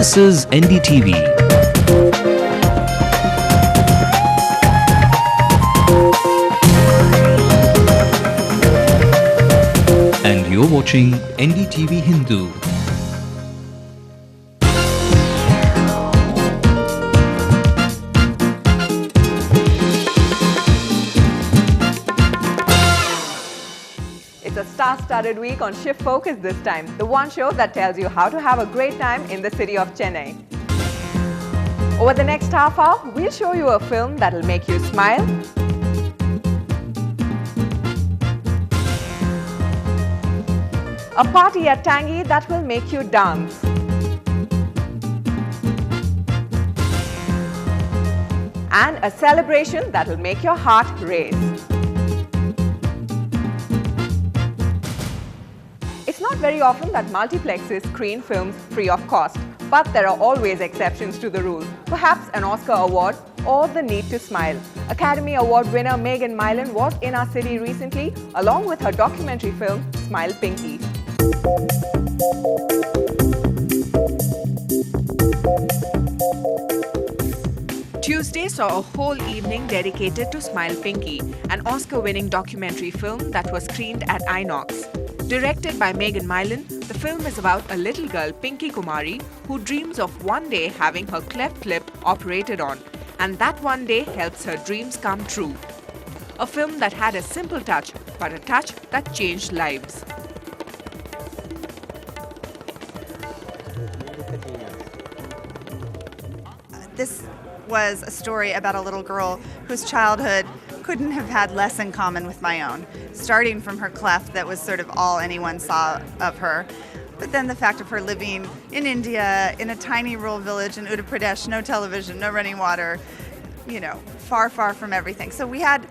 This is Ndtv. And you're watching Ndtv Hindu. It's a star-studded week on Shift Focus this time, the one show that tells you how to have a great time in the city of Chennai. Over the next half hour, we'll show you a film that'll make you smile, a party at Tangi that will make you dance, and a celebration that'll make your heart race. It's not very often that multiplexes screen films free of cost, but there are always exceptions to the rule. Perhaps an Oscar award or the need to smile. Academy Award winner Megan Mylan was in our city recently, along with her documentary film, Smile Pinky. Tuesday saw a whole evening dedicated to Smile Pinky, an Oscar-winning documentary film that was screened at INOX. Directed by Megan Mylan, the film is about a little girl, Pinky Kumari, who dreams of one day having her cleft lip operated on, and that one day helps her dreams come true. A film that had a simple touch, but a touch that changed lives. This was a story about a little girl whose childhood couldn't have had less in common with my own, starting from her cleft that was sort of all anyone saw of her. But then the fact of her living in India, in a tiny rural village in Uttar Pradesh, no television, no running water, far, far from everything. So we had,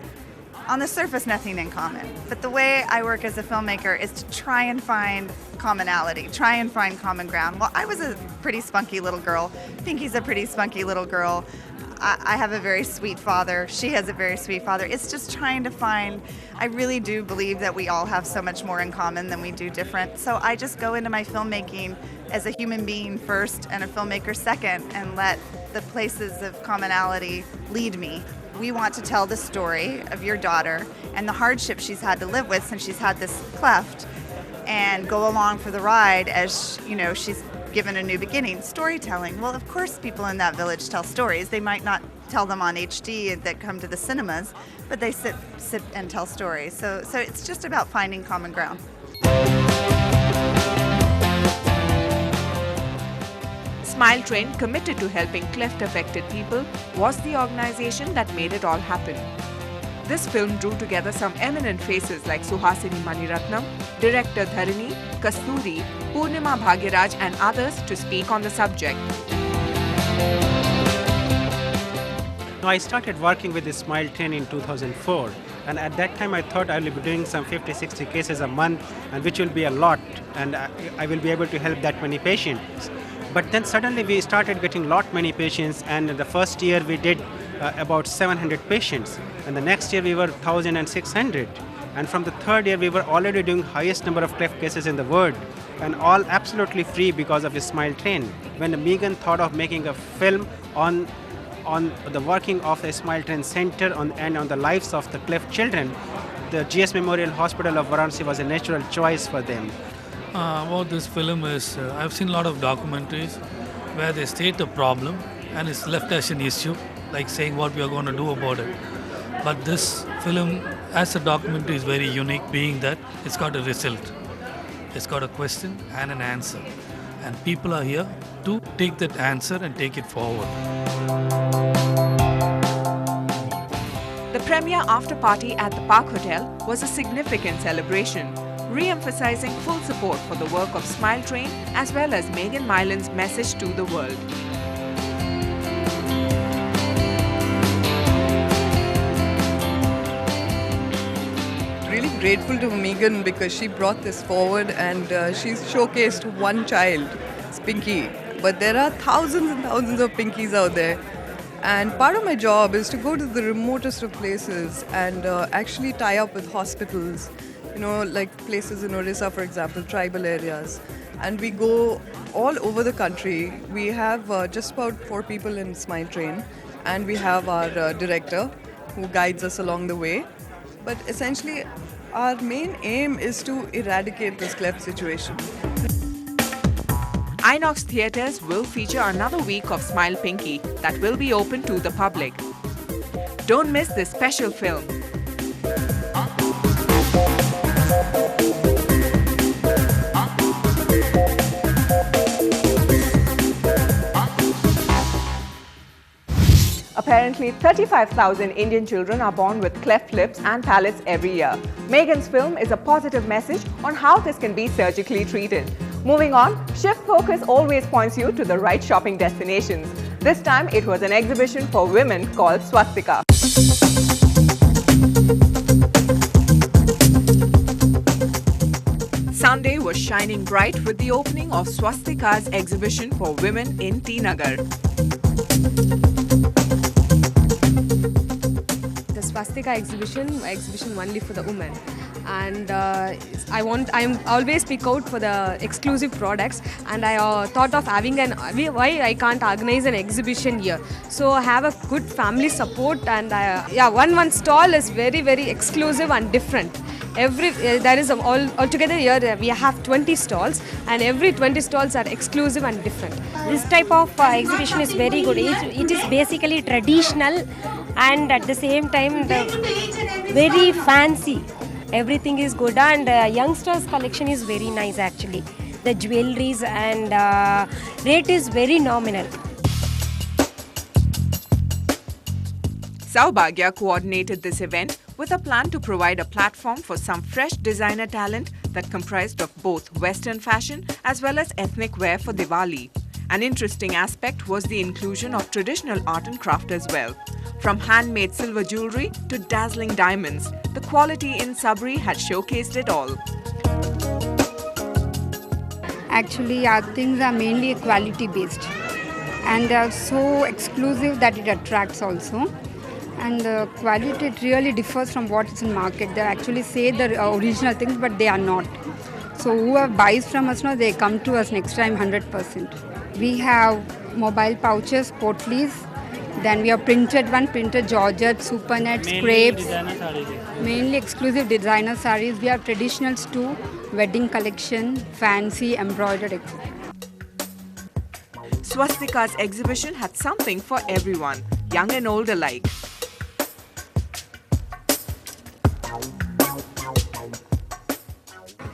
on the surface, nothing in common. But the way I work as a filmmaker is to try and find commonality, try and find common ground. Well, I was a pretty spunky little girl. Pinky's a pretty spunky little girl. I have a very sweet father. She has a very sweet father. It's just trying to find, I really do believe that we all have so much more in common than we do different. So I just go into my filmmaking as a human being first and a filmmaker second and let the places of commonality lead me. We want to tell the story of your daughter and the hardship she's had to live with since she's had this cleft, and go along for the ride as, she's given a new beginning. Storytelling. Well, of course people in that village tell stories. They might not tell them on HD that come to the cinemas, but they sit and tell stories. So it's just about finding common ground. Smile Train, committed to helping cleft-affected people, was the organization that made it all happen. This film drew together some eminent faces like Suhasini Maniratnam, director Dharini, Kasturi, Purnima Bhagyaraj and others to speak on the subject. I started working with the Smile Train in 2004, and at that time I thought I will be doing some 50-60 cases a month, and which will be a lot, and I will be able to help that many patients. But then suddenly we started getting many patients, and the first year we did about 700 patients, and the next year we were 1,600, and from the third year we were already doing highest number of cleft cases in the world, and all absolutely free because of the Smile Train. When Megan thought of making a film on the working of the Smile Train Center and on the lives of the cleft children, the GS Memorial Hospital of Varanasi was a natural choice for them. About this film is, I've seen a lot of documentaries where they state a problem and it's left as an issue, like saying what we are going to do about it. But this film, as a documentary, is very unique, being that it's got a result. It's got a question and an answer. And people are here to take that answer and take it forward. The premiere after party at the Park Hotel was a significant celebration, re-emphasizing full support for the work of Smile Train as well as Megan Mylan's message to the world. Really grateful to Megan because she brought this forward, and she's showcased one child, it's Pinky. But there are thousands and thousands of Pinkies out there. And part of my job is to go to the remotest of places and actually tie up with hospitals, like places in Orissa, for example, tribal areas. and we go all over the country. We have just about 4 people in Smile Train, and we have our director who guides us along the way. But essentially, our main aim is to eradicate this cleft situation. Inox theatres will feature another week of Smile Pinky that will be open to the public. Don't miss this special film. Apparently, 35,000 Indian children are born with cleft lips and palates every year. Megan's film is a positive message on how this can be surgically treated. Moving on, Shift Focus always points you to the right shopping destinations. This time, it was an exhibition for women called Swastika. Sunday was shining bright with the opening of Swastika's exhibition for women in T Nagar. The Swastika exhibition only for the women, and I'm always pick out for the exclusive products, and I thought of having why I can't organize an exhibition here. So I have a good family support, and one stall is very, very exclusive and different. There is altogether here we have 20 stalls, and every 20 stalls are exclusive and different. This type of exhibition is very good. It is basically traditional and at the same time very fancy. Everything is good, and youngsters collection is very nice actually. The jewelries and rate is very nominal. Saubhagya coordinated this event with a plan to provide a platform for some fresh designer talent that comprised of both Western fashion as well as ethnic wear for Diwali. An interesting aspect was the inclusion of traditional art and craft as well. From handmade silver jewellery to dazzling diamonds, the quality in Sabri had showcased it all. Actually, our things are mainly quality based, and they are so exclusive that it attracts also. And the quality, it really differs from what is in market. They actually say the original things, but they are not. So whoever buys from us now, they come to us next time 100%. We have mobile pouches, potlies. Then we have printed georgette, super nets, crepes. Mainly exclusive designer sarees. We have traditionals too, wedding collection, fancy, embroidered, etc. Swastika's exhibition had something for everyone, young and old alike.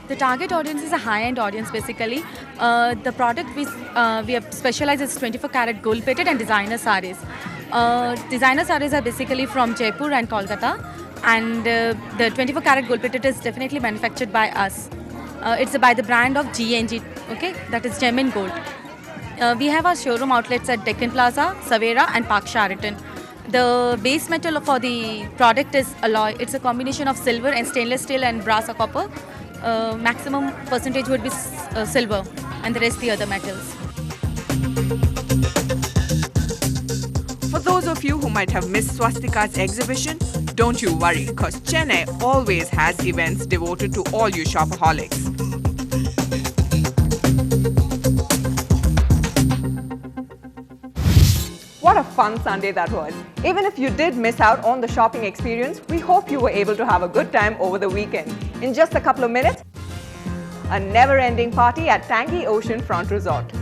The target audience is a high-end audience basically. The product we have specialized is 24-karat gold-plated and designer sarees. Designer sarees are basically from Jaipur and Kolkata, and the 24-karat gold-plated is definitely manufactured by us. It's by the brand of GNG, okay, that is Gem and Gold. We have our showroom outlets at Deccan Plaza, Savera and Park Sheraton. The base metal for the product is alloy. It's a combination of silver and stainless steel and brass or copper. Maximum percentage would be silver, and the rest the other metals. For those of you who might have missed Swastika's exhibition, don't you worry, because Chennai always has events devoted to all you shopaholics. What a fun Sunday that was. Even if you did miss out on the shopping experience, we hope you were able to have a good time over the weekend. In just a couple of minutes, a never-ending party at Tangy Ocean Front Resort.